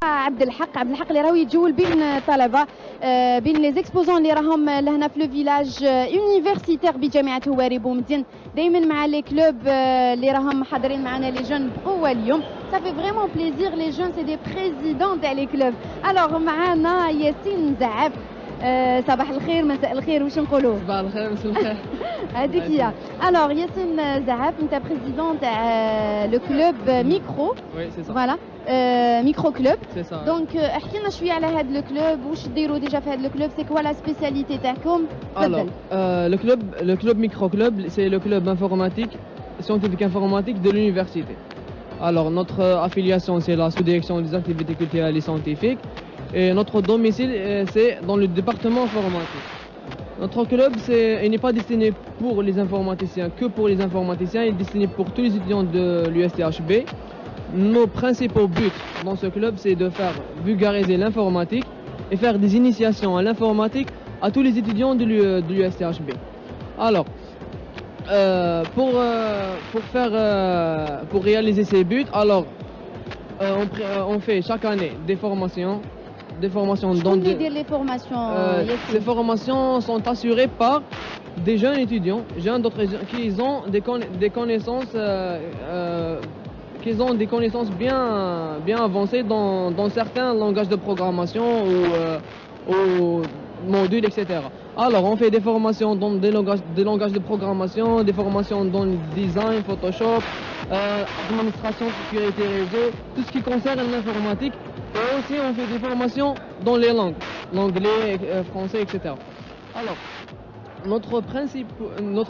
عبد الحق اللي راهو يتجول بين الطلبه بين لي زيكسبوزون اللي راهم لهنا في لو فيلاج يونيفرسيتير بجامعه هواري بومدين دائما مع لي كلوب اللي راهم حاضرين معنا لي جون بقوه اليوم. صافي فريمون بليزير لي جون سي دي بريزيدون تاع لي كلوب. الوغ معانا ياسين زعف. صباح الخير مساء الخير واش نقولوا؟ صباح الخير مساء الخير. هذيك هي. الوغ ياسين زعف انت بريزيدون تاع لو كلوب ميكرو. وي سي سا. فوالا ميكرو كلوب. سي سا. دونك احكي لنا شويه على هذا لو كلوب واش ديروا ديجا في هذا لو كلوب سي كوا لا سبيسياليتي تاعكم؟ Alors, le club micro-club, c'est le club informatique, scientifique informatique de l'université. Alors, notre affiliation, c'est la sous-direction des activités culturelles et scientifiques. Et notre domicile, c'est dans le département informatique. Notre club, il n'est pas destiné pour les informaticiens, que pour les informaticiens, il est destiné pour tous les étudiants de l'USTHB. Nos principaux buts dans ce club, c'est de faire vulgariser l'informatique et faire des initiations à l'informatique à tous les étudiants de l'USTHB. Alors, pour réaliser ces buts, alors on fait chaque année des formations dans les formations. Ces formations sont assurées par des jeunes étudiants, qui ont des connaissances bien avancées dans certains langages de programmation ou modules, etc. Alors, on fait des formations dans des langages de programmation, des formations dans le design, Photoshop, administration, sécurité réseau, tout ce qui concerne l'informatique. Et aussi, on fait des formations dans les langues, l'anglais, français, etc. Alors, notre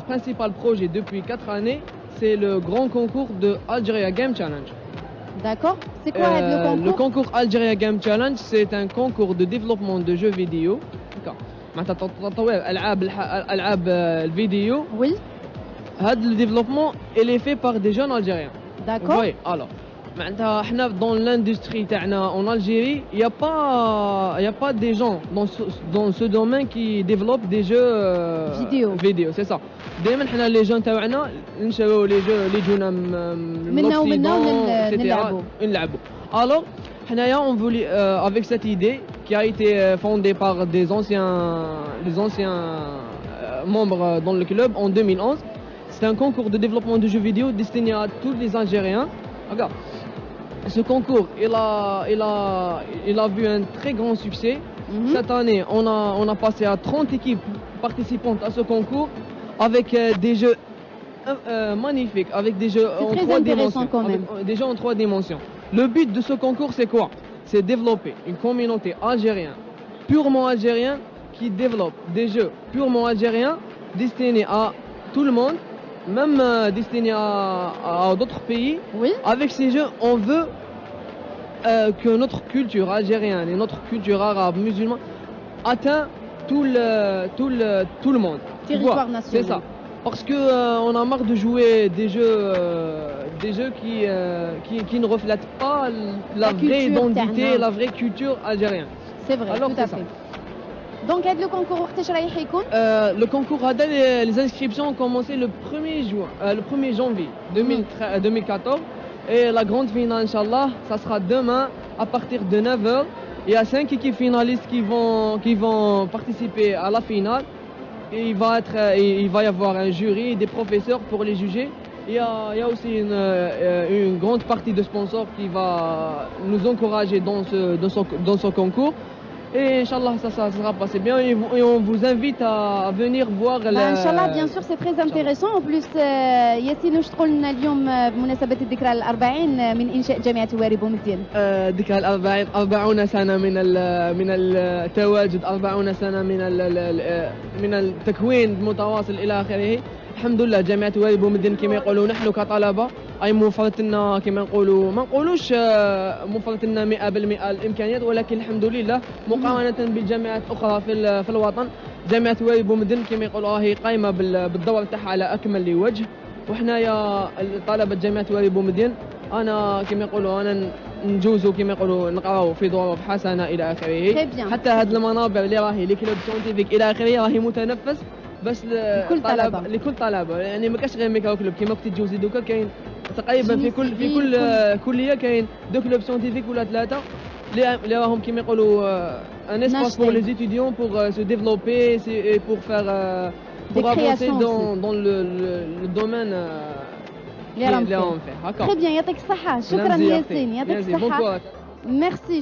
principal projet depuis 4 années, c'est le grand concours de Algeria Game Challenge. D'accord. C'est quoi le concours? Le concours Algeria Game Challenge, c'est un concours de développement de jeux vidéo. ألعاب الفيديو. Oui. Le développement, il est fait par des jeunes Algériens. D'accord. Oui, alors. Dans l'industrie en Algérie, il n'y a pas des gens dans ce domaine qui développent des jeux vidéo, c'est ça. دائما حنا les jeunes تاعنا نشراو les jeux اللي يجونا من l'Occident, etc. نلعبوا. Alors, حنايا on voulait avec cette idée qui a été fondée par des anciens membres dans le club en 2011. C'est un concours de développement de jeux vidéo destiné à tous les Algériens. Regarde, ce concours, il a vu un très grand succès. Cette année, on a passé à 30 équipes participantes à ce concours avec des jeux magnifiques, avec des jeux en 3 dimensions. Des jeux en 3 dimensions. Le but de ce concours, c'est quoi? C'est développer une communauté algérienne, purement algérienne, qui développe des jeux purement algériens destinés à tout le monde, même destinés à d'autres pays. Oui. Avec ces jeux, on veut que notre culture algérienne et notre culture arabe, musulmane, atteigne tout le monde. Territoire national. C'est ça. Parce que on a marre de jouer des jeux qui ne reflètent pas la vraie identité, la vraie culture algérienne. C'est vrai. Alors, tout à fait. Donc, le concours, le concours, les inscriptions ont commencé le 1er janvier 2014. Et la grande finale, Inch'Allah, ça sera demain à partir de 9h. Il y a 5 équipes finalistes qui vont participer à la finale. Et il va y avoir un jury, des professeurs pour les juger. Il y a aussi une grande partie de sponsors qui va nous encourager dans ce concours. Et Inch'Allah, ça sera passé bien et on vous invite à venir voir. Inch'Allah, bien sûr, c'est très intéressant. En plus, ياسين واش تقول لنا اليوم بمناسبة الذكرى ال40 من إنشاء جامعة هواري بومدين؟ ذكرى ال40 40 سنة من التواجد، 40 سنة من التكوين المتواصل إلى آخره. الحمد لله جامعة هواري بومدين كما يقولوا نحن كطلبة أي موفرت لنا كما نقولوا ما نقولوش موفرت لنا 100% الإمكانيات، ولكن الحمد لله مقارنة بالجامعات الأخرى في الوطن جامعة هواري بومدين كما يقولوا راهي قايمة بالدور تاعها على أكمل وجه. وحنايا طلبة جامعة هواري بومدين أنا كما يقولوا أنا نجوزوا كما يقولوا نقراو في ظروف حسنة إلى آخره. حتى هذه المنابر اللي راهي لي كلوب ساينتيفيك إلى آخره راهي متنفس بس لكل طلبة يعني ما كاش غير ميكرو كلوب كيما كنت تجوزي دوكا كاين تقريبا في كل كليه كاين 2 كلوب ساينتيفيك ولا 3 اللي راهم كيما يقولوا un espace pour les étudiants pour se développer et pour faire pour avancer dans le domaine اللي راهم فيه. Très bien, يعطيك الصحة. شكرا ياسين، يعطيك الصحة. Merci.